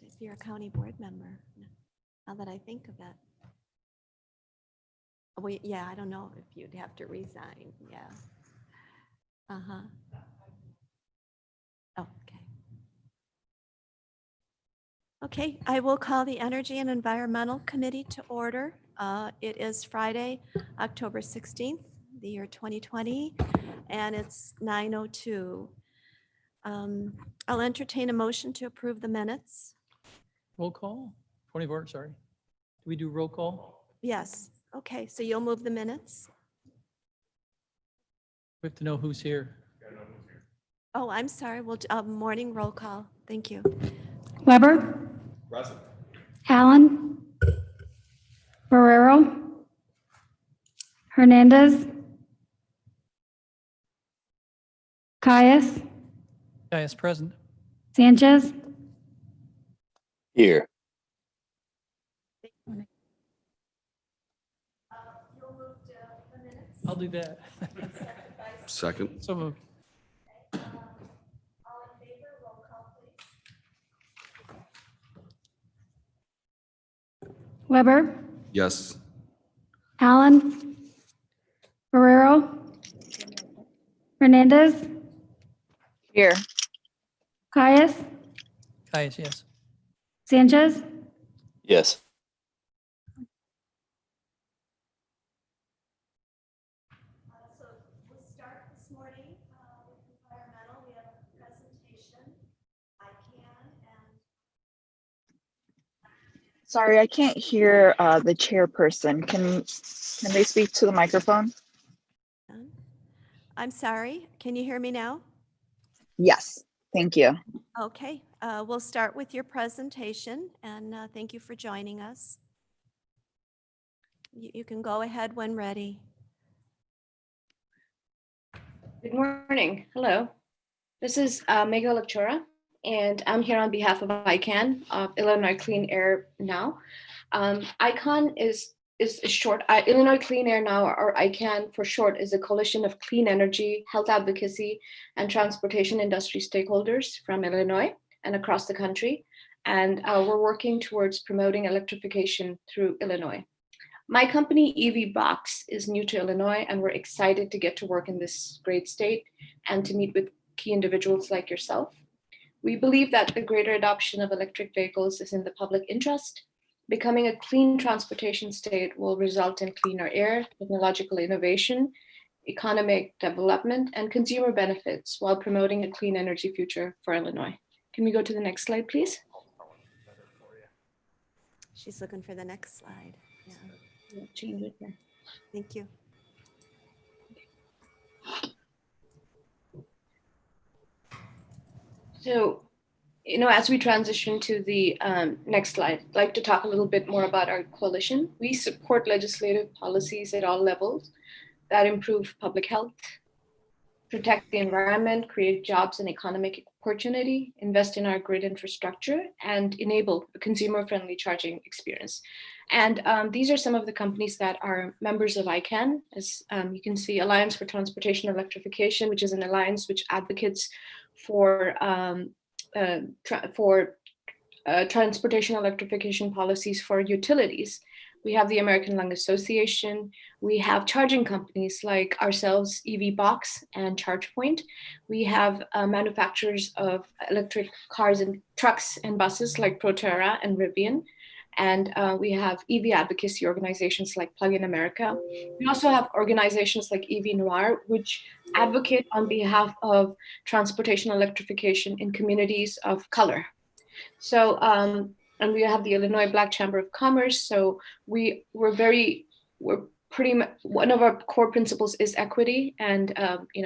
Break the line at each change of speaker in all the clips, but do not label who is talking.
if you're a county board member, now that I think of it. Well, yeah, I don't know if you'd have to resign, yeah. Uh-huh. Oh, okay. Okay, I will call the Energy and Environmental Committee to order. It is Friday, October 16th, the year 2020, and it's 9:02. I'll entertain a motion to approve the minutes.
Roll call, 24, sorry. Do we do roll call?
Yes, okay, so you'll move the minutes?
We have to know who's here.
Oh, I'm sorry, well, morning roll call, thank you.
Weber,
Present.
Allen, Barrero, Hernandez, Caius,
Gaius present.
Sanchez,
Here.
I'll do that.
Second.
So moved.
Weber,
Yes.
Allen, Barrero, Hernandez,
Here.
Caius,
Gaius, yes.
Sanchez,
Yes.
So we'll start this morning with environmental. We have a presentation. I can
Sorry, I can't hear the chairperson. Can they speak to the microphone?
and I'm sorry. Can you hear me now?
Yes, thank you.
Okay, we'll start with your presentation and thank you for joining us. You can go ahead when ready.
Good morning. Hello. This is Megha Lakchora, and I'm here on behalf of Iclan, Illinois Clean Air Now. Iclan is short. Illinois Clean Air Now, or ICANN for short, is a coalition of clean energy, health advocacy, and transportation industry stakeholders from Illinois and across the country. And we're working towards promoting electrification through Illinois. My company, EVBox, is new to Illinois, and we're excited to get to work in this great state and to meet with key individuals like yourself. We believe that the greater adoption of electric vehicles is in the public interest. Becoming a clean transportation state will result in cleaner air, technological innovation, economic development, and consumer benefits while promoting a clean energy future for Illinois. Can we go to the next slide, please?
She's looking for the next slide. Yeah,
Yeah, change it here.
thank you.
So, as we transition to the next slide, I'd like to talk a little bit more about our coalition. We support legislative policies at all levels that improve public health, protect the environment, create jobs and economic opportunity, invest in our grid infrastructure, and enable a consumer-friendly charging experience. And these are some of the companies that are members of ICANN. As you can see, Alliance for Transportation Electrification, which is an alliance which advocates for transportation electrification policies for utilities. We have the American Lung Association. We have charging companies like ourselves, EVBox and ChargePoint. We have manufacturers of electric cars and trucks and buses like Proterra and Rivian. And we have EV advocacy organizations like Plug in America. We also have organizations like EV Noir, which advocate on behalf of transportation electrification in communities of color. So, and we have the Illinois Black Chamber of Commerce. So we're pretty much, one of our core principles is equity. And,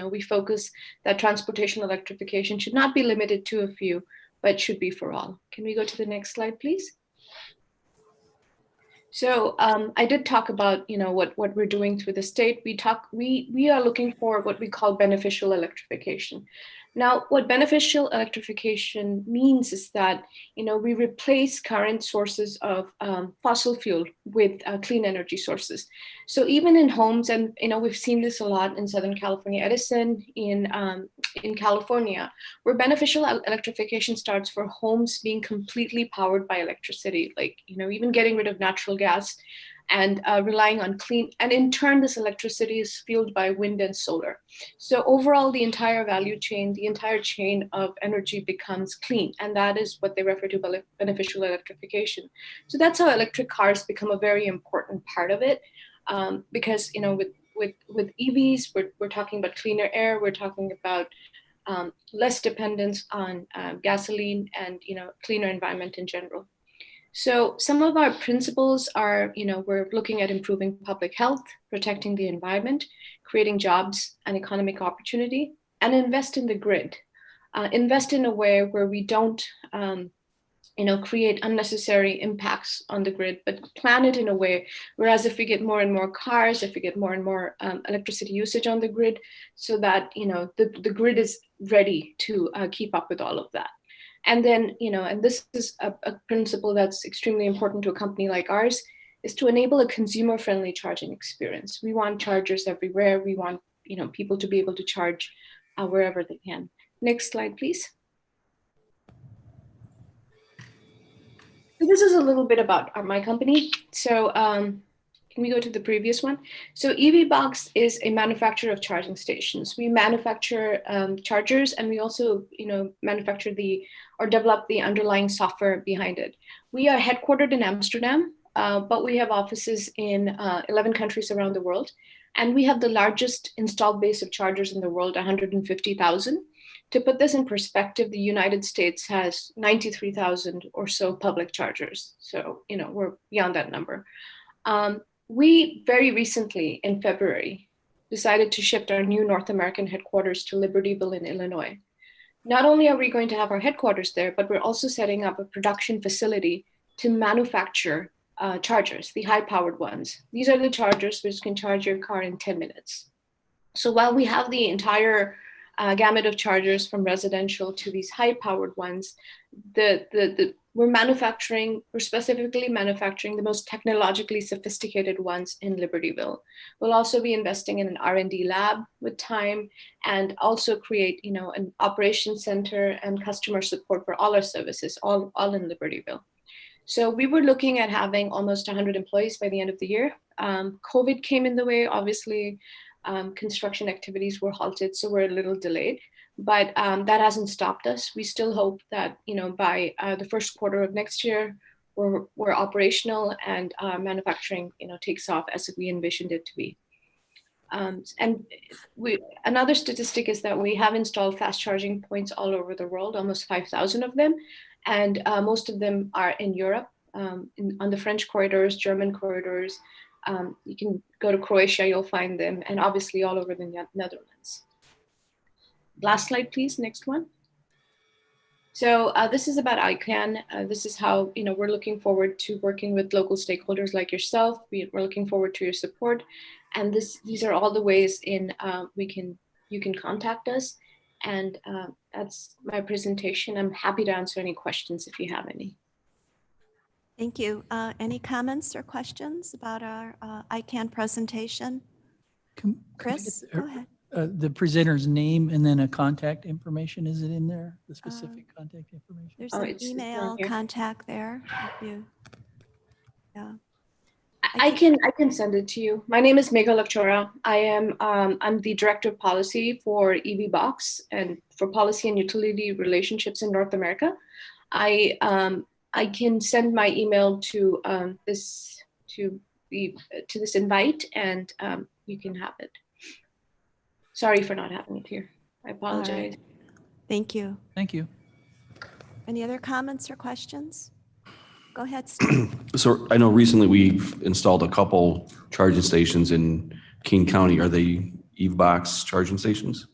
we focus that transportation electrification should not be limited to a few, but should be for all. Can we go to the next slide, please? So I did talk about, what we're doing through the state. We are looking for what we call beneficial electrification. Now, what beneficial electrification means is that, we replace current sources of fossil fuel with clean energy sources. So even in homes, and, we've seen this a lot in Southern California, Edison, in in California, where beneficial electrification starts for homes being completely powered by electricity, like, even getting rid of natural gas and relying on clean, and in turn, this electricity is fueled by wind and solar. So overall, the entire value chain, the entire chain of energy becomes clean, and that is what they refer to by beneficial electrification. So that's how electric cars become a very important part of it, because with EVs, we're talking about cleaner air, we're talking about less dependence on gasoline, and cleaner environment in general. So some of our principles are, we're looking at improving public health, protecting the environment, creating jobs and economic opportunity, and invest in the grid. Invest in a way where we don't, create unnecessary impacts on the grid, but plan it in a way, whereas if we get more and more cars, if we get more and more electricity usage on the grid, so that, the grid is ready to keep up with all of that. And then, and this is a principle that's extremely important to a company like ours, is to enable a consumer-friendly charging experience. We want chargers everywhere. We want, people to be able to charge wherever they can. Next slide, please. So this is a little bit about my company. So can we go to the previous one? So EVBox is a manufacturer of charging stations. We manufacture chargers, and we also, manufacture or develop the underlying software behind it. We are headquartered in Amsterdam, but we have offices in 11 countries around the world. And we have the largest installed base of chargers in the world, 150,000. To put this in perspective, the United States has 93,000 or so public chargers. So, we're beyond that number. We very recently, in February, decided to shift our new North American headquarters to Libertyville in Illinois. Not only are we going to have our headquarters there, but we're also setting up a production facility to manufacture chargers, the high-powered ones. These are the chargers which can charge your car in 10 minutes. So while we have the entire gamut of chargers from residential to these high-powered ones, we're specifically manufacturing the most technologically sophisticated ones in Libertyville. We'll also be investing in an R&D lab with time, and also create, an operations center and customer support for all our services, all in Libertyville. So we were looking at having almost 100 employees by the end of the year. COVID came in the way, obviously. Construction activities were halted, so we're a little delayed, but that hasn't stopped us. We still hope that, by the first quarter of next year, we're operational, and manufacturing, takes off as we envisioned it to be. And another statistic is that we have installed fast charging points all over the world, almost 5,000 of them, and most of them are in Europe, on the French corridors, German corridors. You can go to Croatia, you'll find them, and obviously all over the Netherlands. Last slide, please, next one. So this is about Iclan. This is how, we're looking forward to working with local stakeholders like yourself. We're looking forward to your support. And these are all the ways you can contact us. And that's my presentation. I'm happy to answer any questions if you have any.
Thank you. Any comments or questions about our ICANN presentation?
Can I get
Chris, go ahead.
The presenter's name and then a contact information, is it in there? The specific contact information?
There's
Oh,
an
it's
email
down here.
contact there. If you, yeah.
I can send it to you. My name is Megha Lakchora. I'm the Director of Policy for EVBox and for Policy and Utility Relationships in North America. I can send my email to this invite, and you can have it. Sorry for not having it here. I apologize.
Right. Thank you.
Thank you.
Any other comments or questions? Go ahead, Steve.
So I know recently we've installed a couple charging stations in King County. Are they EVBox charging stations?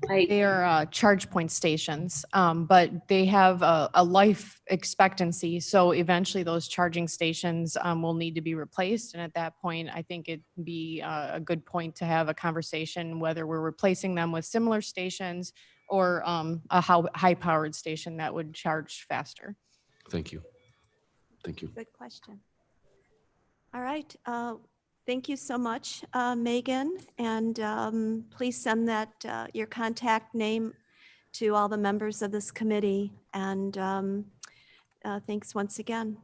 They are charge point stations, but they have a life expectancy. So eventually those charging stations will need to be replaced. And at that point, I think it'd be a good point to have a conversation whether we're replacing them with similar stations or a high-powered station that would charge faster.
Thank you. Thank you.
Good question. All right. Thank you so much, Megan, and please send that, your contact name to all the members of this committee, and thanks once again.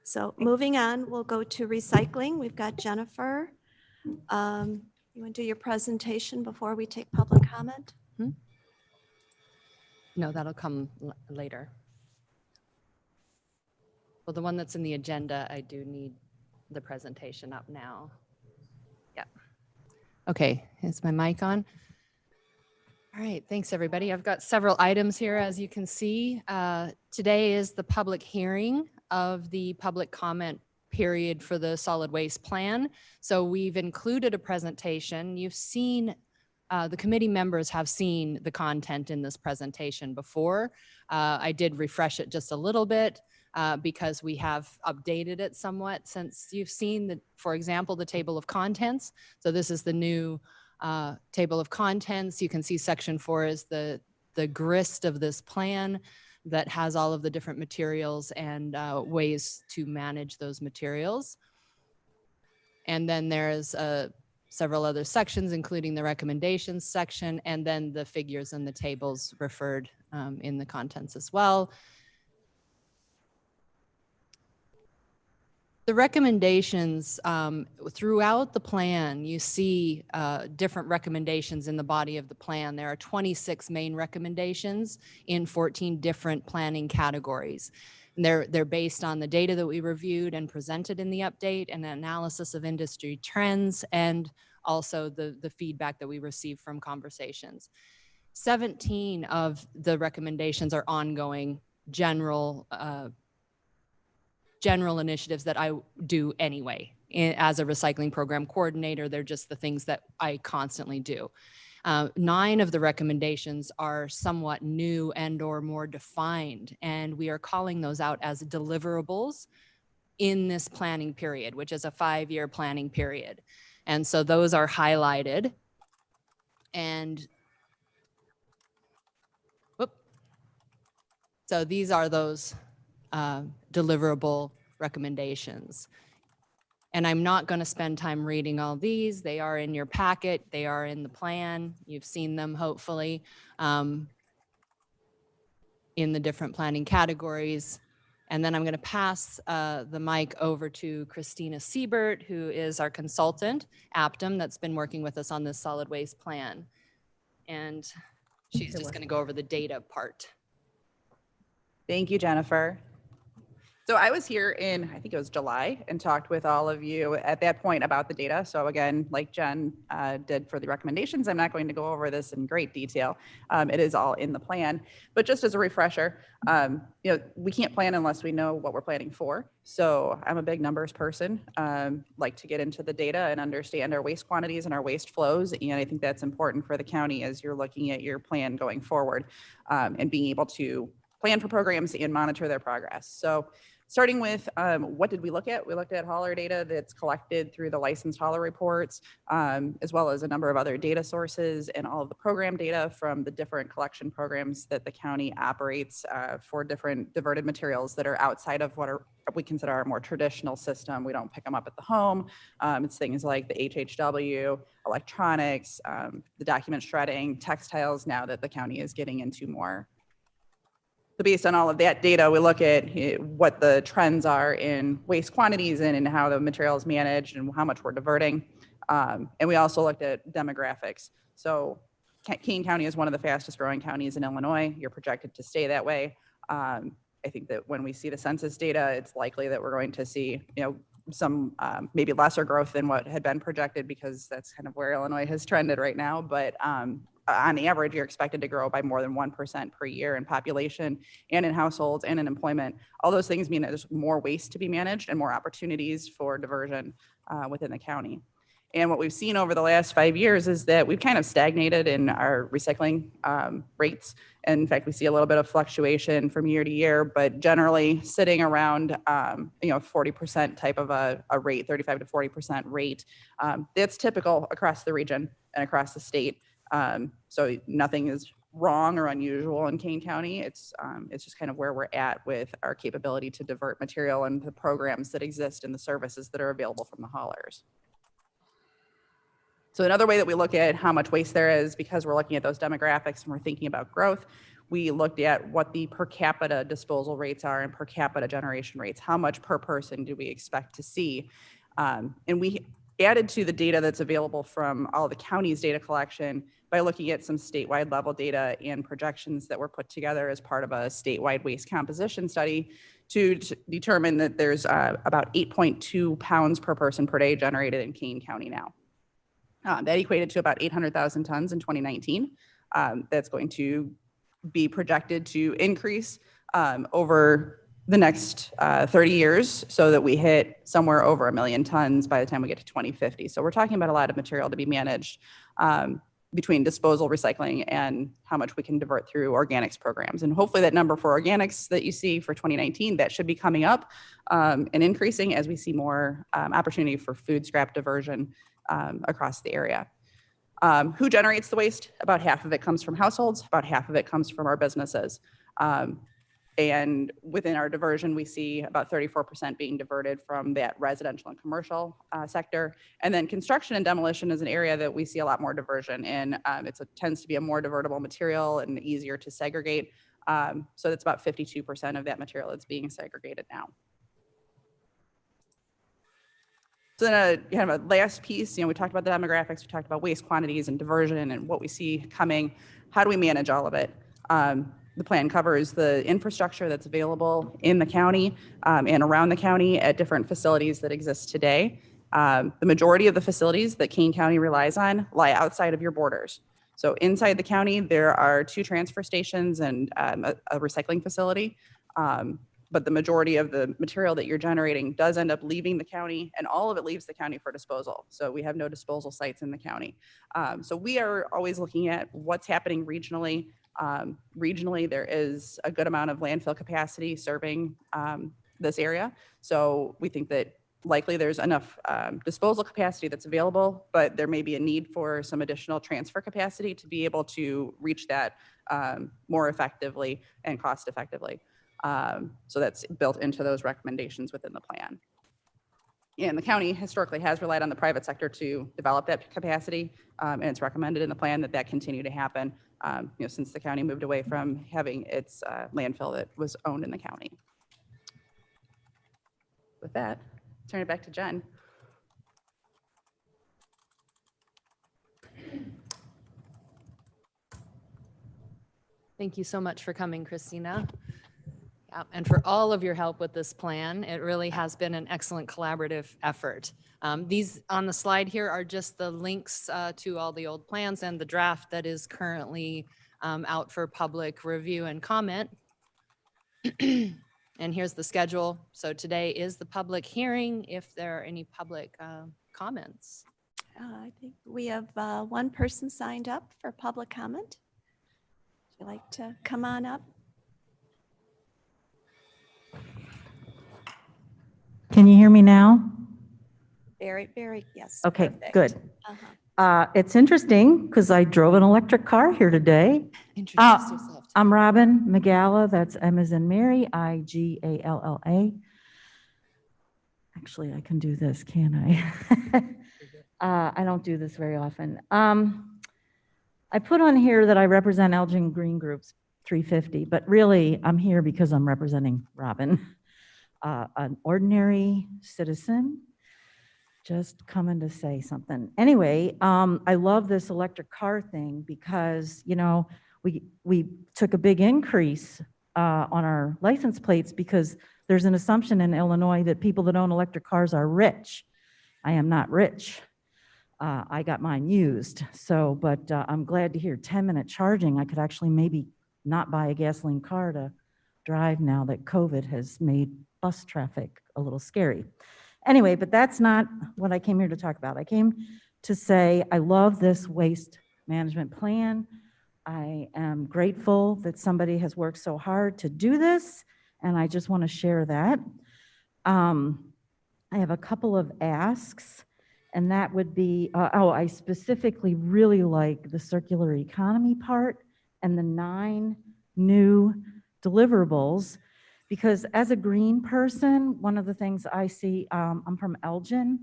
So moving on, we'll go to recycling. We've got Jennifer. You want to do your presentation before we take public comment?
No, that'll come later. Well, the one that's in the agenda, I do need the presentation up now. Yeah. Okay, is my mic on? All right, thanks, everybody. I've got several items here, as you can see. Today is the public hearing of the public comment period for the solid waste plan. So we've included a presentation. You've seen, the committee members have seen the content in this presentation before. I did refresh it just a little bit because we have updated it somewhat since you've seen, the, for example, the table of contents. So this is the new table of contents. You can see section 4 is the grist of this plan that has all of the different materials and ways to manage those materials. And then there's several other sections, including the recommendations section, and then the figures and the tables referred in the contents as well. The recommendations throughout the plan, you see different recommendations in the body of the plan. There are 26 main recommendations in 14 different planning categories. And they're based on the data that we reviewed and presented in the update, and analysis of industry trends, and also the feedback that we received from conversations. 17 of the recommendations are ongoing general initiatives that I do anyway. As a recycling program coordinator, they're just the things that I constantly do. 9 of the recommendations are somewhat new and or more defined, and we are calling those out as deliverables in this planning period, which is a 5-year planning period. And so those are highlighted. And so these are those deliverable recommendations. And I'm not going to spend time reading all these. They are in your packet. They are in the plan. You've seen them, hopefully, in the different planning categories. And then I'm going to pass the mic over to Christina Siebert, who is our consultant, Aptum, that's been working with us on this solid waste plan. And she's just going to go over the data part.
Thank you, Jennifer. So I was here in, I think it was July, and talked with all of you at that point about the data. So again, like Jen did for the recommendations, I'm not going to go over this in great detail. It is all in the plan. But just as a refresher, we can't plan unless we know what we're planning for. So I'm a big numbers person, like to get into the data and understand our waste quantities and our waste flows. And I think that's important for the county as you're looking at your plan going forward, and being able to plan for programs and monitor their progress. So starting with what did we look at? We looked at hauler data that's collected through the licensed hauler reports, as well as a number of other data sources and all of the program data from the different collection programs that the county operates for different diverted materials that are outside of what we consider our more traditional system. We don't pick them up at the home. It's things like the HHW, electronics, the document shredding, textiles now that the county is getting into more. So based on all of that data, we look at what the trends are in waste quantities and how the material is managed and how much we're diverting. And we also looked at demographics. So Kane County is one of the fastest growing counties in Illinois. You're projected to stay that way. I think that when we see the census data, it's likely that we're going to see, some maybe lesser growth than what had been projected, because that's kind of where Illinois has trended right now. But on average, you're expected to grow by more than 1% per year in population and in households and in employment. All those things mean that there's more waste to be managed and more opportunities for diversion within the county. And what we've seen over the last 5 years is that we've kind of stagnated in our recycling rates. And in fact, we see a little bit of fluctuation from year to year, but generally sitting around 40% type of a rate, 35 to 40% rate. That's typical across the region and across the state. So nothing is wrong or unusual in Kane County. It's just kind of where we're at with our capability to divert material and the programs that exist and the services that are available from the haulers. So another way that we look at how much waste there is, because we're looking at those demographics and we're thinking about growth, we looked at what the per capita disposal rates are and per capita generation rates. How much per person do we expect to see? And we added to the data that's available from all the counties' data collection by looking at some statewide level data and projections that were put together as part of a statewide waste composition study to determine that there's about 8.2 pounds per person per day generated in Kane County now. That equated to about 800,000 tons in 2019. That's going to be projected to increase over the next 30 years so that we hit somewhere over 1 million tons by the time we get to 2050. So we're talking about a lot of material to be managed between disposal, recycling, and how much we can divert through organics programs. And hopefully that number for organics that you see for 2019, that should be coming up and increasing as we see more opportunity for food scrap diversion across the area. Who generates the waste? About half of it comes from households, about half of it comes from our businesses. And within our diversion, we see about 34% being diverted from that residential and commercial sector. And then construction and demolition is an area that we see a lot more diversion in. It tends to be a more divertible material and easier to segregate. So that's about 52% of that material that's being segregated now. So then kind of a last piece, we talked about the demographics, we talked about waste quantities and diversion and what we see coming. How do we manage all of it? The plan covers the infrastructure that's available in the county and around the county at different facilities that exist today. The majority of the facilities that Kane County relies on lie outside of your borders. So inside the county, there are 2 transfer stations and a recycling facility. But the majority of the material that you're generating does end up leaving the county, and all of it leaves the county for disposal. So we have no disposal sites in the county. So we are always looking at what's happening regionally. Regionally, there is a good amount of landfill capacity serving this area. So we think that likely there's enough disposal capacity that's available, but there may be a need for some additional transfer capacity to be able to reach that more effectively and cost effectively. So that's built into those recommendations within the plan. And the county historically has relied on the private sector to develop that capacity, and it's recommended in the plan that that continue to happen since the county moved away from having its landfill that was owned in the county. With that, turn it back to Jen.
Thank you so much for coming, Christina. And for all of your help with this plan. It really has been an excellent collaborative effort. These on the slide here are just the links to all the old plans and the draft that is currently out for public review and comment. And here's the schedule. So today is the public hearing. If there are any public comments.
I think we have 1 person signed up for public comment. Would you like to come on up?
Can you hear me now?
Very, very, yes.
Okay,
perfect.
good.
Uh-huh.
It's interesting because I drove an electric car here today.
Introduce yourself.
I'm Robin Magalla. That's M as in Mary, I-G-A-L-L-A. Actually, I can do this, can I? I don't do this very often. I put on here that I represent Elgin Green Groups 350, but really I'm here because I'm representing Robin. An ordinary citizen, just coming to say something. Anyway, I love this electric car thing because, we took a big increase on our license plates because there's an assumption in Illinois that people that own electric cars are rich. I am not rich. I got mine used. So, but I'm glad to hear 10-minute charging. I could actually maybe not buy a gasoline car to drive now that COVID has made bus traffic a little scary. Anyway, but that's not what I came here to talk about. I came to say I love this waste management plan. I am grateful that somebody has worked so hard to do this, and I just want to share that. I have a couple of asks, and that would be, I specifically really like the circular economy part and the 9 new deliverables. Because as a green person, one of the things I see, I'm from Elgin,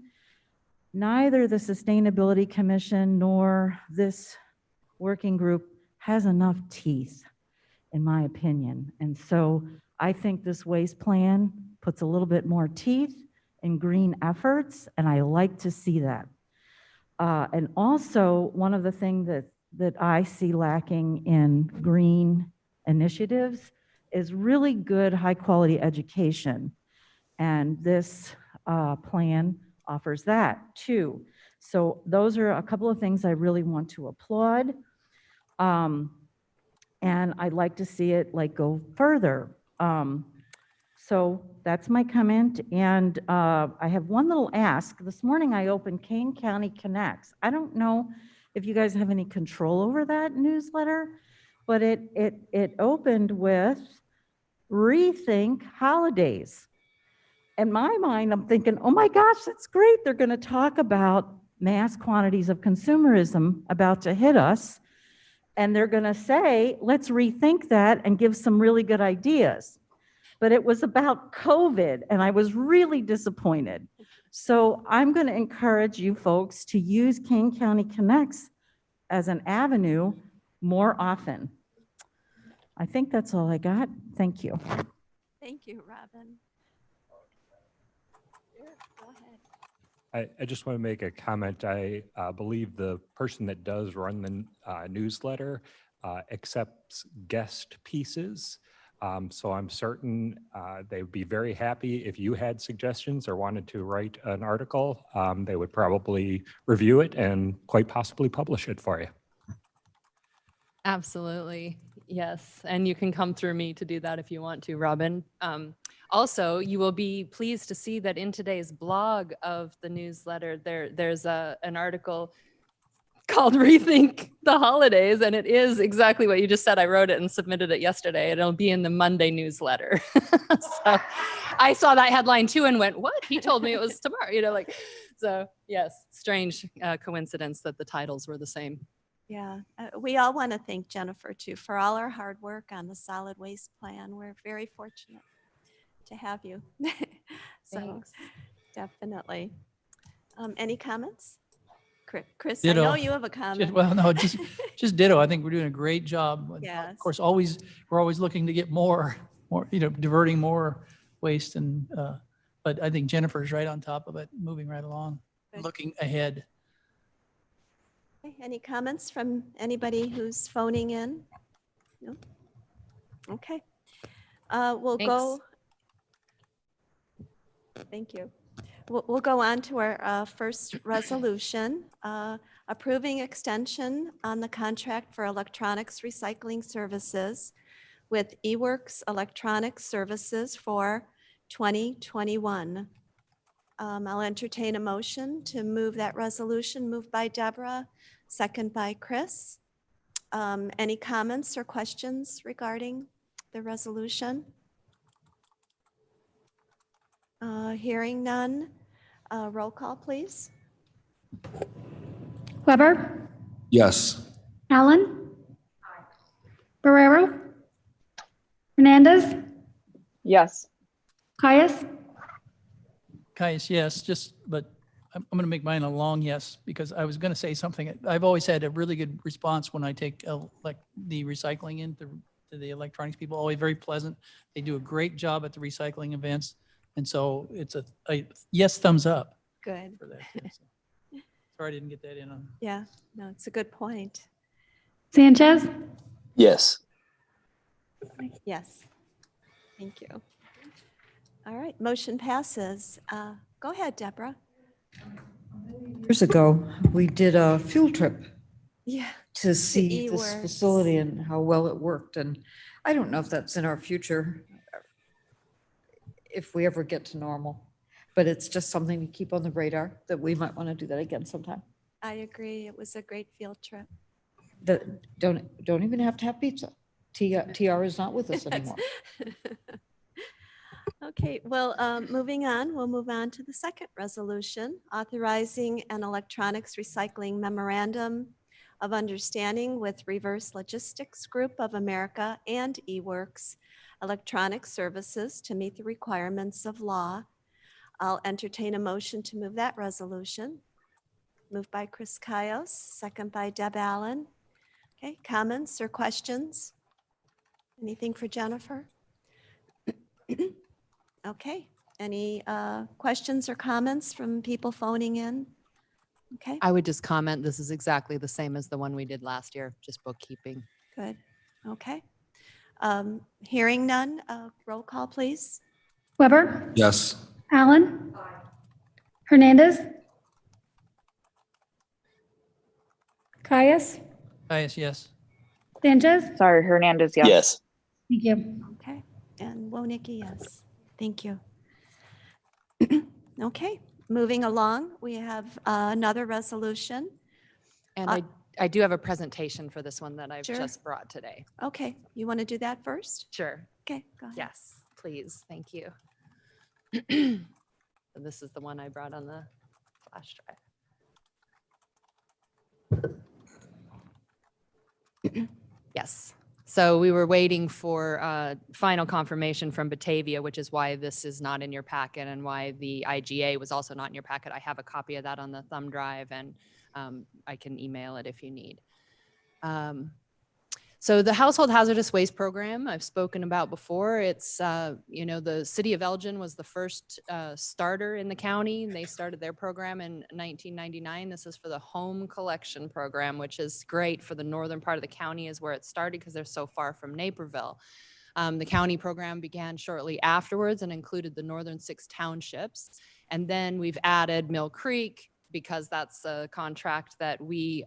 neither the Sustainability Commission nor this working group has enough teeth, in my opinion. And so I think this waste plan puts a little bit more teeth in green efforts, and I like to see that. And also, one of the things that I see lacking in green initiatives is really good, high-quality education. And this plan offers that too. So those are a couple of things I really want to applaud. And I'd like to see it like go further. So that's my comment. And I have one little ask. This morning I opened Kane County Connects. I don't know if you guys have any control over that newsletter, but it opened with Rethink Holidays. In my mind, I'm thinking, oh my gosh, that's great. They're going to talk about mass quantities of consumerism about to hit us. And they're going to say, let's rethink that and give some really good ideas. But it was about COVID, and I was really disappointed. So I'm going to encourage you folks to use Kane County Connects as an avenue more often. I think that's all I got. Thank you.
Thank you, Robin. Go ahead.
I just want to make a comment. I believe the person that does run the newsletter accepts guest pieces. So I'm certain they would be very happy if you had suggestions or wanted to write an article. They would probably review it and quite possibly publish it for you.
Absolutely. Yes. And you can come through me to do that if you want to, Robin. Also, you will be pleased to see that in today's blog of the newsletter, there's an article called Rethink the Holidays, and it is exactly what you just said. I wrote it and submitted it yesterday. It'll be in the Monday newsletter. So I saw that headline too and went, what? He told me it was tomorrow, so yes, strange coincidence that the titles were the same.
Yeah, we all want to thank Jennifer too for all our hard work on the solid waste plan. We're very fortunate to have you. So
Thanks.
definitely. Any comments? Chris,
Ditto.
I know you have a comment.
Well, no, just ditto. I think we're doing a great job.
Yes.
Of course, we're always looking to get more, diverting more waste. And, but I think Jennifer's right on top of it, moving right along,
Good.
looking ahead.
Okay, any comments from anybody who's phoning in? No? Okay. We'll go. Thank you. We'll go on to our first resolution, approving extension on the contract for electronics recycling services with eWorks Electronics Services for 2021. I'll entertain a motion to move that resolution. Moved by Deborah, second by Chris. Any comments or questions regarding the resolution? Hearing none. Roll call, please.
Weber,
Yes.
Allen, Barrero, Hernandez,
Yes.
Caius,
Caius, yes, but I'm going to make mine a long yes, because I was going to say something. I've always had a really good response when I take the recycling into the electronics people, always very pleasant. They do a great job at the recycling events. And so it's a yes, thumbs up
Good.
for that. So, sorry I didn't get that in on.
Yeah, no, it's a good point.
Sanchez,
Yes.
Yes. Thank you. All right, motion passes. Go ahead, Deborah.
Years ago, we did a field trip
Yeah.
to see this
eWorks.
facility and how well it worked. And I don't know if that's in our future, if we ever get to normal, but it's just something to keep on the radar that we might want to do that again sometime.
I agree. It was a great field trip.
That don't even have to have pizza. TR is not with us anymore.
Okay, well, moving on, we'll move on to the second resolution, authorizing an electronics recycling memorandum of understanding with Reverse Logistics Group of America and eWorks Electronic Services to meet the requirements of law. I'll entertain a motion to move that resolution. moved by Chris Kaios, second by Deb Allen. Okay, comments or questions? Anything for Jennifer? Okay, any questions or comments from people phoning in? Okay,
I would just comment, this is exactly the same as the one we did last year, just bookkeeping.
good. Okay. Hearing none, roll call, please.
Weber,
Yes.
Allen, Hernandez, Caius,
Caius, yes.
Sanchez.
Sorry, Hernandez, yes.
Thank you.
Okay, and Wonecki, yes. Thank you. Okay, moving along, we have another resolution.
And
Uh,
I do have a presentation for this one that I've
Sure.
just brought today.
Okay, you want to do that first?
Sure.
Okay, go ahead.
Yes, please. Thank you. So this is the one I brought on the flash drive. Yes. So we were waiting for final confirmation from Batavia, which is why this is not in your packet and why the IGA was also not in your packet. I have a copy of that on the thumb drive, and I can email it if you need. So the Household Hazardous Waste Program I've spoken about before. It's, the city of Elgin was the first starter in the county. They started their program in 1999. This is for the home collection program, which is great for the northern part of the county is where it started because they're so far from Naperville. The county program began shortly afterwards and included the northern 6 townships. And then we've added Mill Creek because that's a contract that we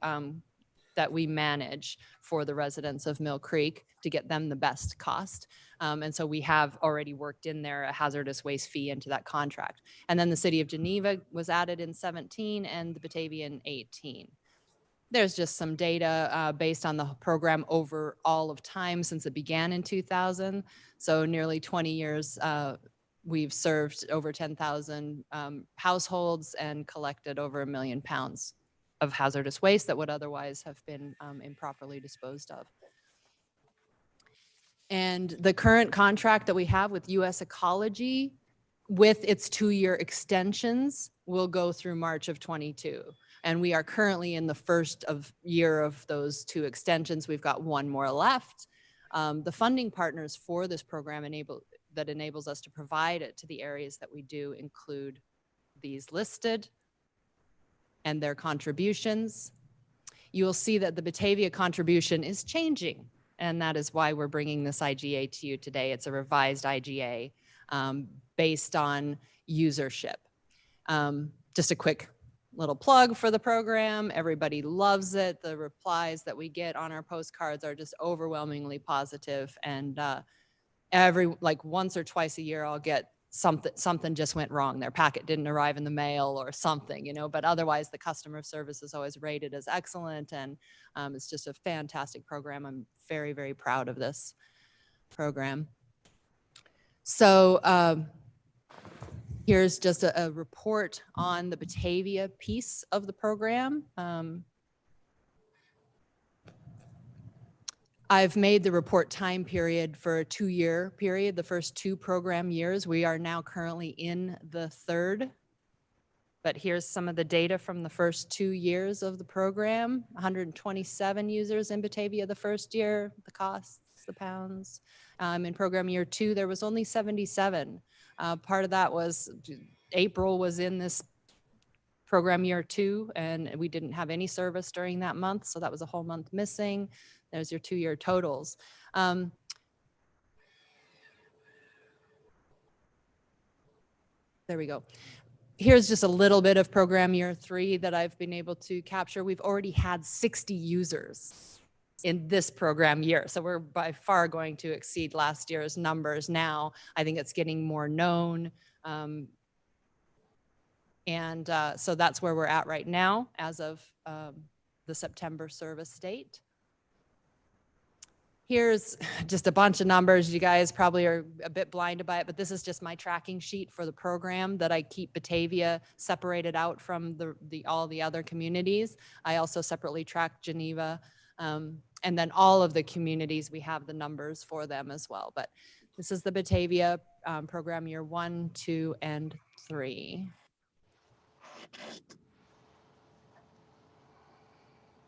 manage for the residents of Mill Creek to get them the best cost. And so we have already worked in there a hazardous waste fee into that contract. And then the city of Geneva was added in 17 and the Batavia in 18. There's just some data based on the program over all of time since it began in 2000. So nearly 20 years, we've served over 10,000 households and collected over 1 million pounds of hazardous waste that would otherwise have been improperly disposed of. And the current contract that we have with US Ecology with its 2-year extensions will go through March of 22. And we are currently in the first year of those 2 extensions. We've got 1 more left. The funding partners for this program that enables us to provide it to the areas that we do include these listed and their contributions. You will see that the Batavia contribution is changing, and that is why we're bringing this IGA to you today. It's a revised IGA based on usership. Just a quick little plug for the program. Everybody loves it. The replies that we get on our postcards are just overwhelmingly positive, and once or twice a year I'll get something just went wrong. Their packet didn't arrive in the mail or something, but otherwise the customer service is always rated as excellent. And it's just a fantastic program. I'm very, very proud of this program. So here's just a report on the Batavia piece of the program. I've made the report time period for a 2-year period, the first 2 program years. We are now currently in the 3rd. But here's some of the data from the first 2 years of the program. 127 users in Batavia the first year, the costs, the pounds. In program year 2, there was only 77. Part of that was April was in this program year 2, and we didn't have any service during that month. So that was a whole month missing. There's your 2-year totals. There we go. Here's just a little bit of program year 3 that I've been able to capture. We've already had 60 users in this program year. So we're by far going to exceed last year's numbers now. I think it's getting more known. So that's where we're at right now as of the September service date. Here's just a bunch of numbers. You guys probably are a bit blinded by it, but this is just my tracking sheet for the program that I keep Batavia separated out from all the other communities. I also separately track Geneva, and then all of the communities, we have the numbers for them as well. But this is the Batavia program year 1, 2, and 3.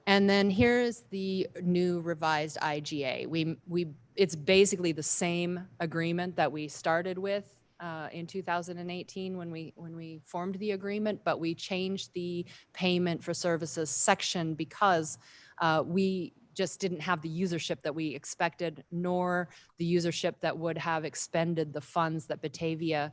And then here's the new revised IGA. It's basically the same agreement that we started with in 2018 when we formed the agreement, but we changed the payment for services section because we just didn't have the usership that we expected, nor the usership that would have expended the funds that Batavia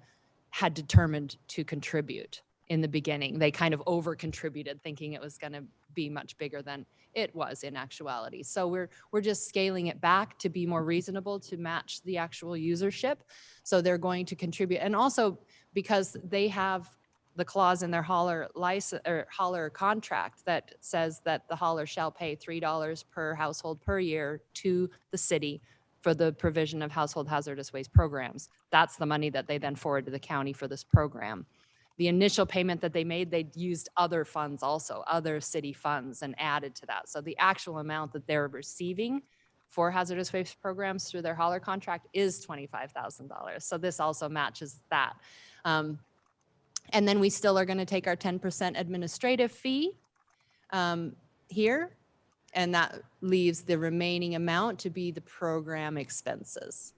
had determined to contribute in the beginning. They kind of over contributed, thinking it was going to be much bigger than it was in actuality. So we're just scaling it back to be more reasonable to match the actual usership. So they're going to contribute, and also because they have the clause in their hauler license or hauler contract that says that the hauler shall pay $3 per household per year to the city for the provision of household hazardous waste programs. That's the money that they then forward to the county for this program. The initial payment that they made, they used other funds also, other city funds, and added to that. So the actual amount that they're receiving for hazardous waste programs through their hauler contract is $25,000. So this also matches that. And then we still are going to take our 10% administrative fee here, and that leaves the remaining amount to be the program expenses.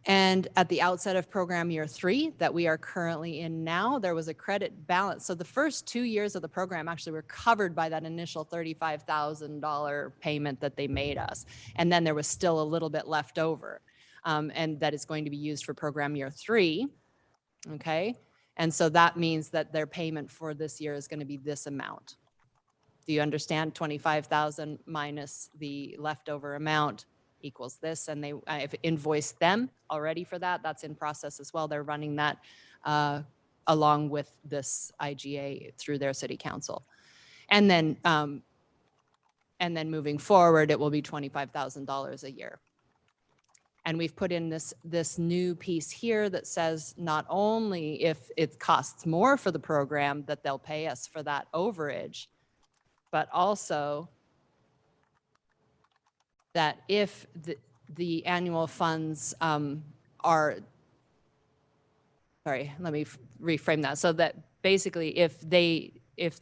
And at the outset of program year 3 that we are currently in now, there was a credit balance. So the first 2 years of the program actually were covered by that initial $35,000 payment that they made us. And then there was still a little bit left over, and that is going to be used for program year 3. Okay. And so that means that their payment for this year is going to be this amount. Do you understand? 25,000 minus the leftover amount equals this, and I've invoiced them already for that. That's in process as well. They're running that along with this IGA through their city council. And then moving forward, it will be $25,000 a year. And we've put in this new piece here that says not only if it costs more for the program that they'll pay us for that overage, but also that if the annual funds are, sorry, let me reframe that. So that basically if the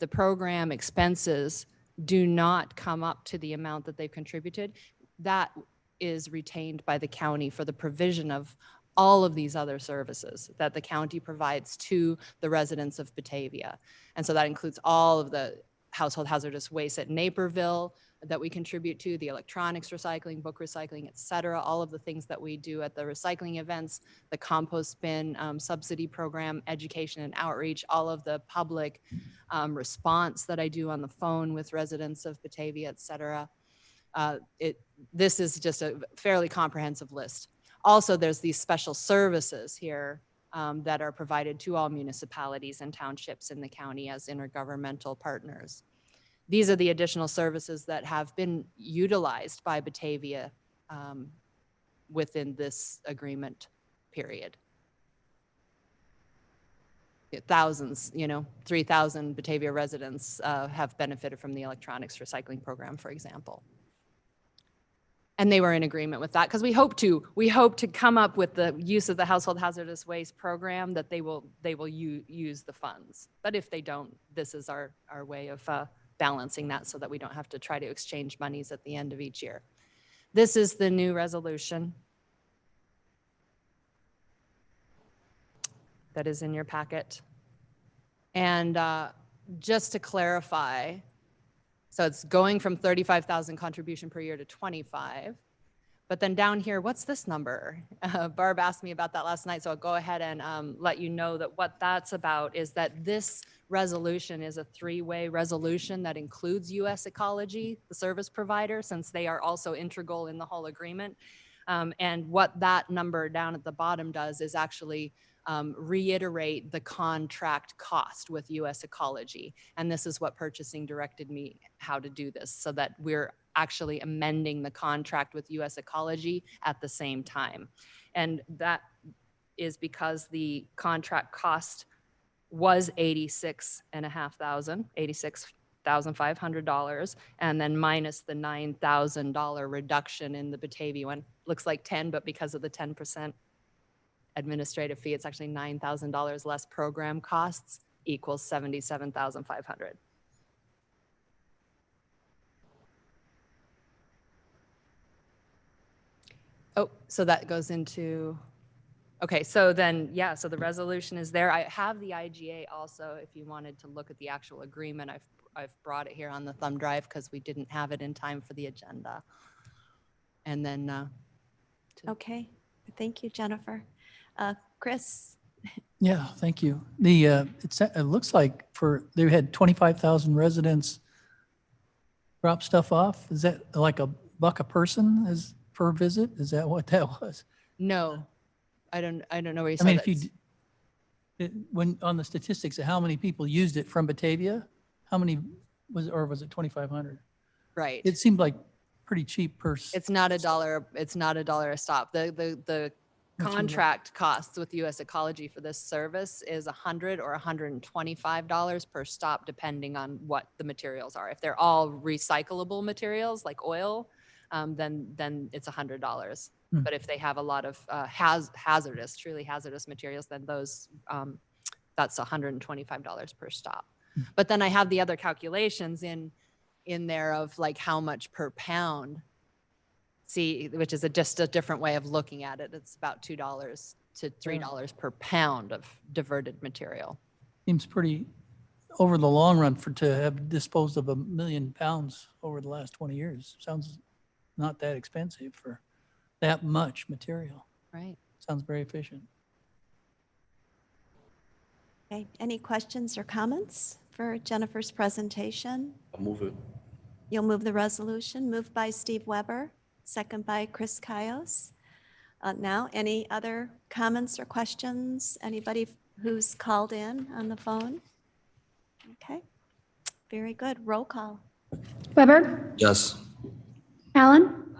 program expenses do not come up to the amount that they've contributed, that is retained by the county for the provision of all of these other services that the county provides to the residents of Batavia. And so that includes all of the household hazardous waste at Naperville that we contribute to, the electronics recycling, book recycling, et cetera, all of the things that we do at the recycling events, the compost bin subsidy program, education and outreach, all of the public response that I do on the phone with residents of Batavia, et cetera. This is just a fairly comprehensive list. Also, there's these special services here that are provided to all municipalities and townships in the county as intergovernmental partners. These are the additional services that have been utilized by Batavia within this agreement period. Thousands, 3,000 Batavia residents have benefited from the electronics recycling program, for example. And they were in agreement with that because we hope to come up with the use of the household hazardous waste program that they will use the funds. But if they don't, this is our way of balancing that so that we don't have to try to exchange monies at the end of each year. This is the new resolution that is in your packet. And just to clarify, so it's going from 35,000 contribution per year to 25. But then down here, what's this number? Barb asked me about that last night, so I'll go ahead and let you know that what that's about is that this resolution is a three-way resolution that includes US Ecology, the service provider, since they are also integral in the whole agreement. And what that number down at the bottom does is actually reiterate the contract cost with US Ecology. And this is what purchasing directed me how to do this, so that we're actually amending the contract with US Ecology at the same time. And that is because the contract cost was $86,500, and then minus the $9,000 reduction in the Batavia one. Looks like 10, but because of the 10% administrative fee, it's actually $9,000 less program costs equals $77,500. Oh, so that goes into, okay, so then, yeah, so the resolution is there. I have the IGA also, if you wanted to look at the actual agreement. I've brought it here on the thumb drive because we didn't have it in time for the agenda. And then,
Okay, thank you, Jennifer. Chris?
Yeah, thank you. It looks like they had 25,000 residents drop stuff off. Is that like $1 a person per visit? Is that what that was?
no, I don't know where you
I
saw
mean,
that.
when on the statistics of how many people used it from Batavia, how many was it 2,500?
Right.
It seemed like pretty cheap per.
It's not $1. It's not $1 a stop. The
What's your-
contract costs with U.S. Ecology for this service is $100 or $125 per stop, depending on what the materials are. If they're all recyclable materials like oil, then it's $100.
Hmm.
But if they have a lot of truly hazardous materials, then that's $125 per stop.
Hmm.
But then I have the other calculations in there of like how much per pound. See, which is just a different way of looking at it. It's about $2 to $3 per pound of diverted material.
Seems pretty, over the long run, to have disposed of 1 million pounds over the last 20 years. Sounds not that expensive for that much material.
Right.
Sounds very efficient.
Okay, any questions or comments for Jennifer's presentation?
I'll move it.
You'll move the resolution, moved by Steve Weber, second by Chris Kaios. Now, any other comments or questions? Anybody who's called in on the phone? Okay, very good. Roll call.
Weber,
Yes.
Allen,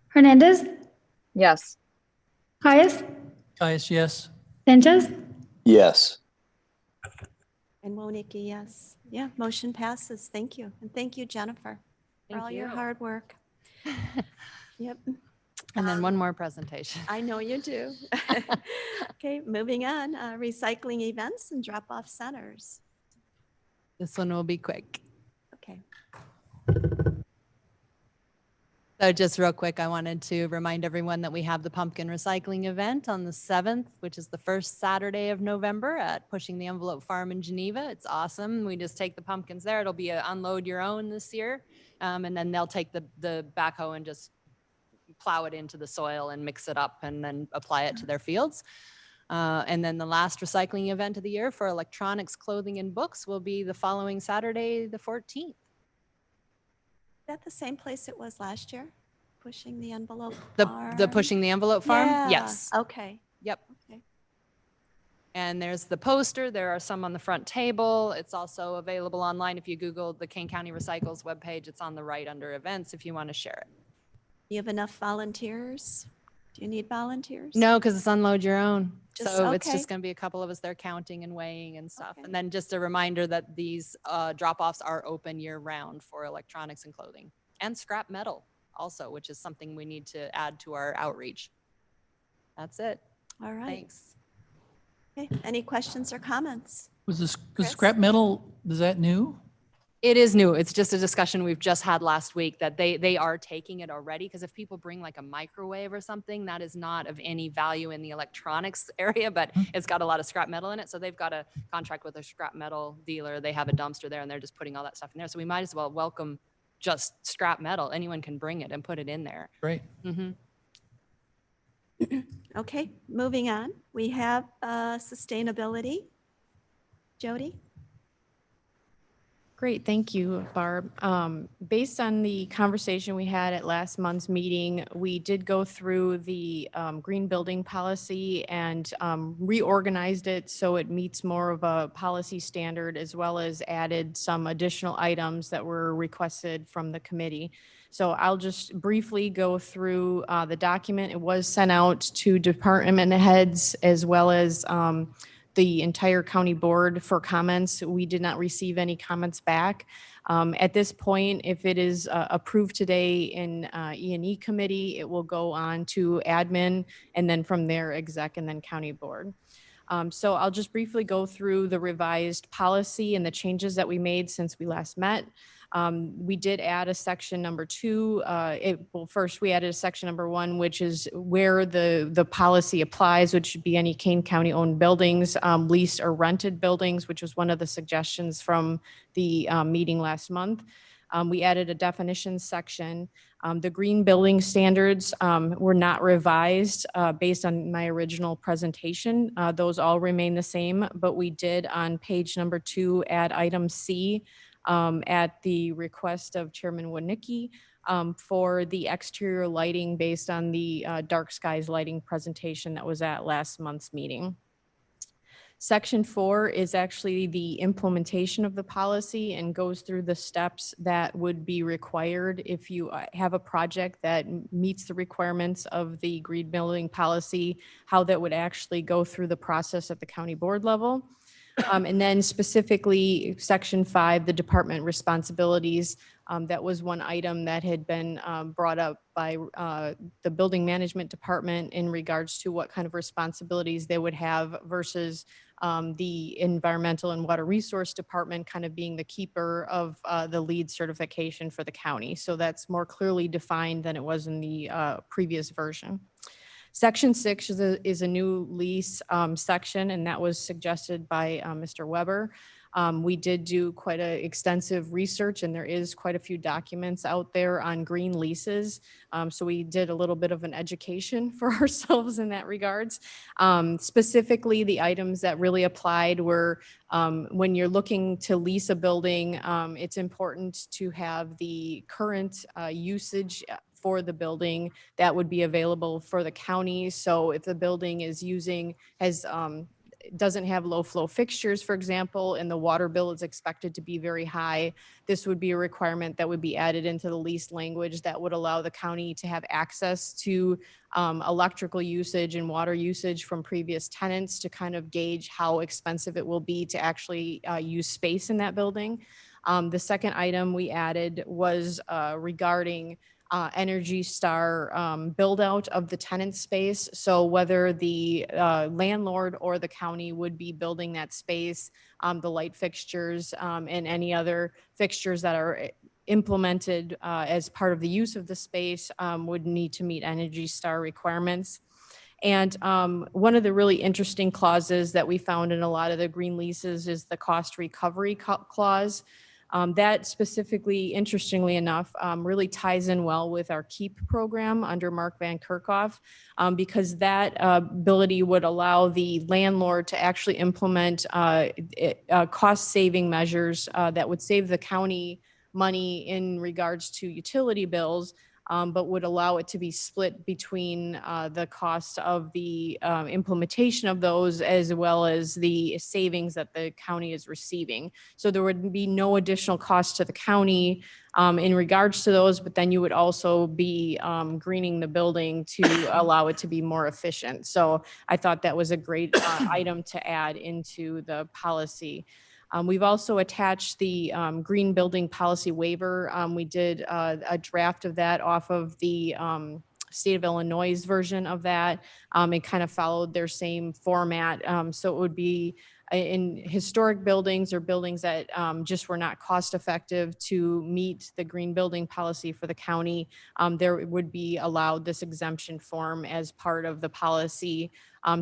Hernandez,
Yes.
Caius,
Caius, yes.
Sanchez,
Yes.
And Monique, yes. Yeah, motion passes. Thank you. And thank you, Jennifer, for
Thank
all your
you.
hard work. Yep.
And then one more presentation.
I know you do. Okay, moving on. Recycling events and drop-off centers.
This one will be quick.
Okay.
So just real quick, I wanted to remind everyone that we have the pumpkin recycling event on the 7th, which is the first Saturday of November at Pushing the Envelope Farm in Geneva. It's awesome. We just take the pumpkins there. It'll be a unload your own this year. And then they'll take the backhoe and just plow it into the soil and mix it up and then apply it to their fields. And then the last recycling event of the year for electronics, clothing, and books will be the following Saturday, the 14th.
Is that the same place it was last year? Pushing the envelope
The
farm?
Pushing the Envelope Farm?
Yeah,
Yes.
Okay.
Yep.
Okay.
And there's the poster. There are some on the front table. It's also available online. If you Google the Kane County Recycles webpage, it's on the right under events if you want to share it.
You have enough volunteers? Do you need volunteers?
No, because it's unload your own.
Just-
So it's
okay.
just going to be a couple of us there counting and weighing and stuff.
Okay.
And then just a reminder that these drop-offs are open year-round for electronics and clothing. And scrap metal also, which is something we need to add to our outreach. That's it.
All right.
Thanks.
Okay. Any questions or comments?
Was
Chris?
scrap metal, is that new?
It is new. It's just a discussion we've just had last week that they are taking it already. Because if people bring like a microwave or something, that is not of any value in the electronics area, but it's got a lot of scrap metal in it. So they've got a contract with a scrap metal dealer. They have a dumpster there and they're just putting all that stuff in there. So we might as well welcome just scrap metal. Anyone can bring it and put it in there.
Great.
Mm-hmm.
Okay, moving on. We have sustainability. Jody?
Great, thank you, Barb. Based on the conversation we had at last month's meeting, we did go through the green building policy and reorganized it so it meets more of a policy standard, as well as added some additional items that were requested from the committee. So I'll just briefly go through the document. It was sent out to department heads as well as the entire county board for comments. We did not receive any comments back. At this point, if it is approved today in E&E committee, it will go on to admin and then from there exec and then county board. So I'll just briefly go through the revised policy and the changes that we made since we last met. We did add a section number 2. First we added a section number 1, which is where the policy applies, which should be any Kane County owned buildings, leased or rented buildings, which was one of the suggestions from the meeting last month. We added a definitions section. The green building standards were not revised based on my original presentation. Those all remain the same, but we did on page number 2 add item C at the request of Chairman Winnicki for the exterior lighting based on the dark skies lighting presentation that was at last month's meeting. Section 4 is actually the implementation of the policy and goes through the steps that would be required if you have a project that meets the requirements of the green building policy, how that would actually go through the process at the county board level. And then specifically section 5, the department responsibilities. That was one item that had been brought up by the building management department in regards to what kind of responsibilities they would have versus the environmental and water resource department kind of being the keeper of the LEED certification for the county. So that's more clearly defined than it was in the previous version. Section 6 is a new lease section, and that was suggested by Mr. Weber. We did do quite an extensive research, and there is quite a few documents out there on green leases. So we did a little bit of an education for ourselves in that regards. Specifically, the items that really applied were when you're looking to lease a building, it's important to have the current usage for the building that would be available for the county. So if the building is doesn't have low flow fixtures, for example, and the water bill is expected to be very high, this would be a requirement that would be added into the lease language that would allow the county to have access to electrical usage and water usage from previous tenants to kind of gauge how expensive it will be to actually use space in that building. The second item we added was regarding Energy Star build out of the tenant space. So whether the landlord or the county would be building that space, the light fixtures and any other fixtures that are implemented as part of the use of the space would need to meet Energy Star requirements. And one of the really interesting clauses that we found in a lot of the green leases is the cost recovery clause. That specifically, interestingly enough, really ties in well with our KEEP program under Mark Van Kerkhoff, because that ability would allow the landlord to actually implement cost-saving measures that would save the county money in regards to utility bills, but would allow it to be split between the cost of the implementation of those as well as the savings that the county is receiving. So there would be no additional cost to the county in regards to those, but then you would also be greening the building to allow it to be more efficient. So I thought that was a great item to add into the policy. We've also attached the green building policy waiver. We did a draft of that off of the state of Illinois' version of that. It kind of followed their same format. So it would be in historic buildings or buildings that just were not cost effective to meet the green building policy for the county. There would be allowed this exemption form as part of the policy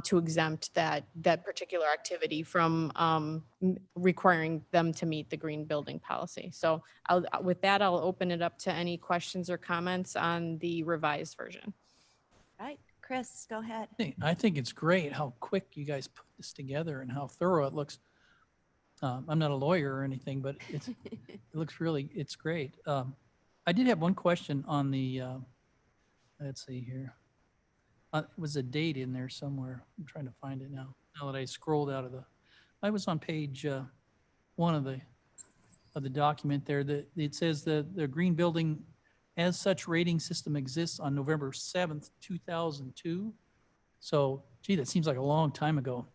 to exempt that particular activity from requiring them to meet the green building policy. So with that, I'll open it up to any questions or comments on the revised version.
Right, Chris, go ahead.
I think it's great how quick you guys put this together and how thorough it looks. I'm not a lawyer or anything, but it looks really, it's great. I did have one question on the, let's see here. It was a date in there somewhere. I'm trying to find it now that I scrolled out of I was on page 1 of the document there that it says the green building as such rating system exists on November 7th, 2002. So, gee, that seems like a long time ago.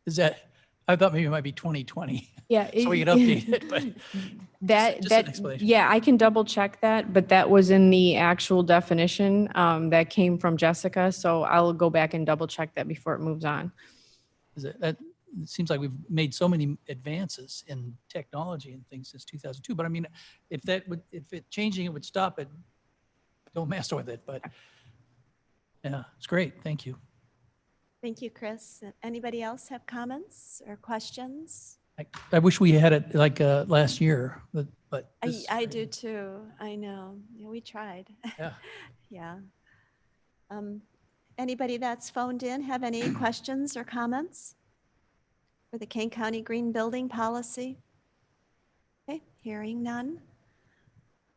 Is that, I thought maybe it might be 2020.
Yeah.
So we could update it, but just an explanation.
Yeah, I can double check that, but that was in the actual definition that came from Jessica. So I'll go back and double check that before it moves on.
Is it, it seems like we've made so many advances in technology and things since 2002. But I mean, if changing it would stop it, don't mess with it. But yeah, it's great. Thank you.
Thank you, Chris. Anybody else have comments or questions?
I wish we had it like last year, but this-
I do too. I know. Yeah, we tried.
Yeah.
Yeah. Anybody that's phoned in have any questions or comments for the Kane County Green Building Policy? Okay, hearing none.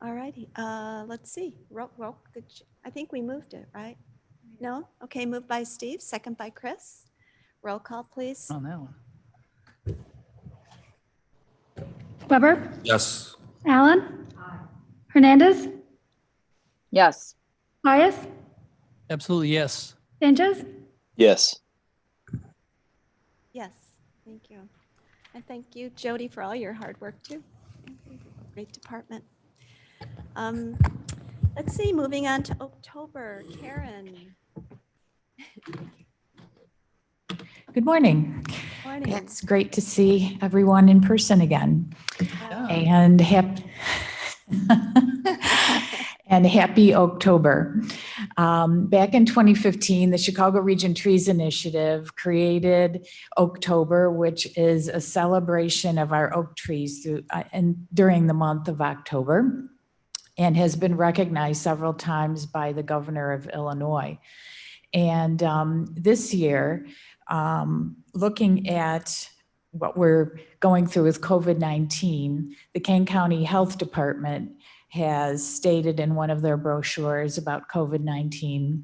All righty, let's see. I think we moved it, right? No? Okay, moved by Steve, second by Chris. Roll call, please.
On that one.
Weber,
Yes.
Allen, Hernandez,
Yes.
Pius,
Absolutely, yes.
Sanchez,
Yes.
Yes, thank you. And thank you, Jody, for all your hard work too. Great department. Let's see, moving on to October, Karen.
Good morning.
Morning.
It's great to see everyone in person again. And happy and happy October. Back in 2015, the Chicago Region Trees Initiative created October, which is a celebration of our oak trees during the month of October, and has been recognized several times by the governor of Illinois. And this year, looking at what we're going through with COVID-19, the Kane County Health Department has stated in one of their brochures about COVID-19,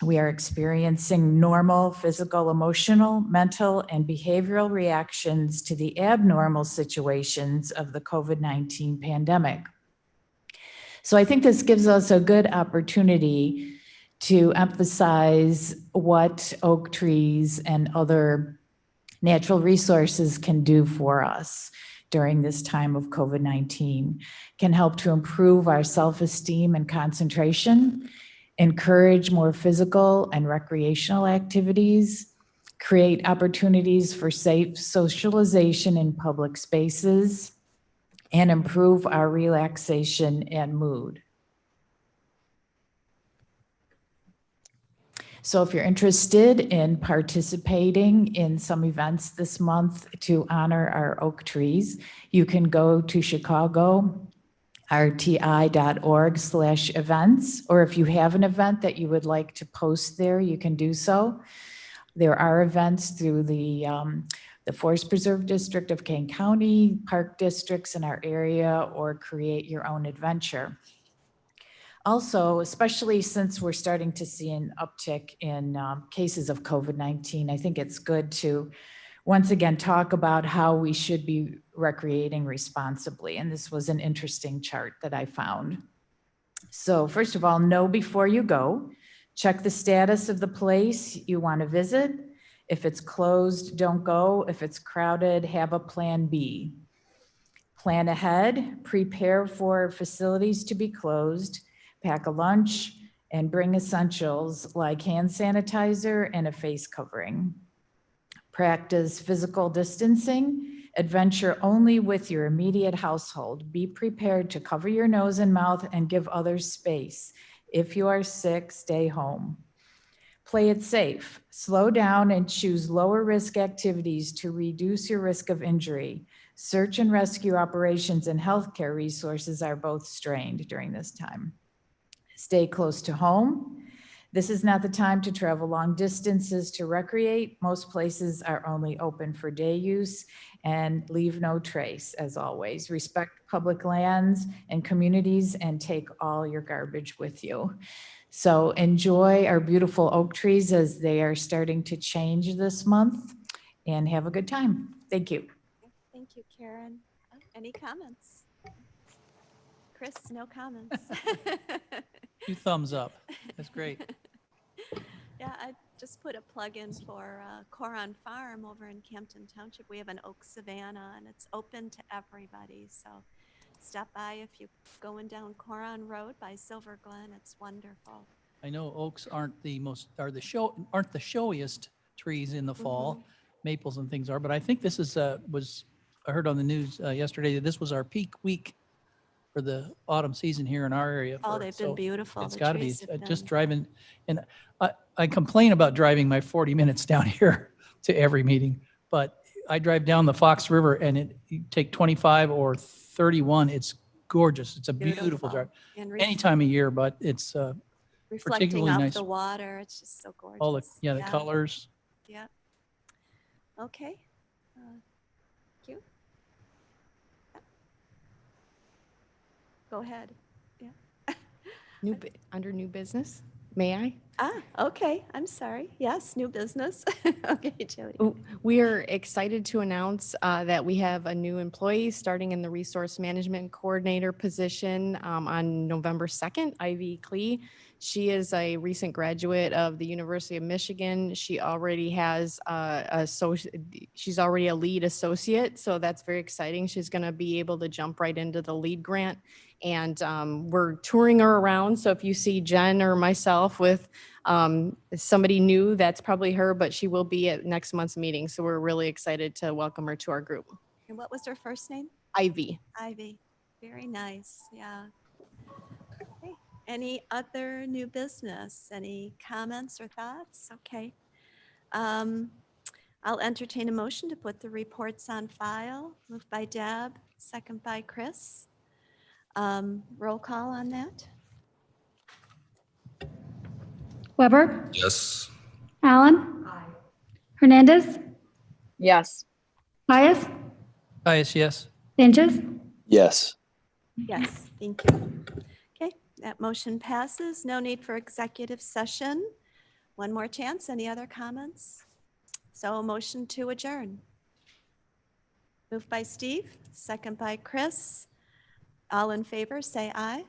we are experiencing normal physical, emotional, mental, and behavioral reactions to the abnormal situations of the COVID-19 pandemic. So I think this gives us a good opportunity to emphasize what oak trees and other natural resources can do for us during this time of COVID-19, can help to improve our self-esteem and concentration, encourage more physical and recreational activities, create opportunities for safe socialization in public spaces, and improve our relaxation and mood. So if you're interested in participating in some events this month to honor our oak trees, you can go to chicagorti.org/events, or if you have an event that you would like to post there, you can do so. There are events through the Forest Preserve District of Kane County, park districts in our area, or create your own adventure. Also, especially since we're starting to see an uptick in cases of COVID-19, I think it's good to once again talk about how we should be recreating responsibly. And this was an interesting chart that I found. So first of all, know before you go. Check the status of the place you want to visit. If it's closed, don't go. If it's crowded, have a plan B. Plan ahead, prepare for facilities to be closed, pack a lunch, and bring essentials like hand sanitizer and a face covering. Practice physical distancing, adventure only with your immediate household. Be prepared to cover your nose and mouth and give others space. If you are sick, stay home. Play it safe. Slow down and choose lower risk activities to reduce your risk of injury. Search and rescue operations and healthcare resources are both strained during this time. Stay close to home. This is not the time to travel long distances to recreate. Most places are only open for day use, and leave no trace, as always. Respect public lands and communities and take all your garbage with you. So enjoy our beautiful oak trees as they are starting to change this month, and have a good time. Thank you.
Thank you, Karen. Any comments? Chris, no comments.
2 thumbs up. That's great.
Yeah, I just put a plug in for Coron Farm over in Campton Township. We have an oak savanna and it's open to everybody. So stop by if you're going down Coron Road by Silver Glen. It's wonderful.
I know oaks aren't the showiest trees in the fall, maples and things are, but I think this is, I heard on the news yesterday that this was our peak week for the autumn season here in our area.
Oh,
for-
they've
so
been beautiful.
It's
The
got to be,
trees have
just
been-
driving, and I complain about driving my 40 minutes down here to every meeting, but I drive down the Fox River and you take 25 or 31, it's gorgeous. It's a beautiful drive.
And
Any time of year, but it's
reflecting
particularly
off
nice.
the water. It's just so gorgeous.
All the, the colors.
Yeah. Okay. Thank you. Yeah. Go ahead. Yeah.
Under new business, may I?
Okay. I'm sorry. Yes, new business. Okay, Jody.
We are excited to announce that we have a new employee starting in the resource management coordinator position on November 2nd, Ivy Klee. She is a recent graduate of the University of Michigan. She already has she's already a lead associate, so that's very exciting. She's going to be able to jump right into the lead grant. And we're touring her around. So if you see Jen or myself with somebody new, that's probably her, but she will be at next month's meeting. So we're really excited to welcome her to our group.
And what was her first name?
Ivy.
Ivy. Very nice. Yeah. Okay. Any other new business? Any comments or thoughts? Okay. I'll entertain a motion to put the reports on file. Moved by Deb, second by Chris. Roll call on that.
Weber,
Yes.
Allen. Hernandez,
Yes.
Pius,
Yes.
Canisius.
Yes.
Yes, thank you. Okay, that motion passes. No need for executive session. One more chance. Any other comments? So a motion to adjourn. Moved by Steve, second by Chris. All in favor, say aye.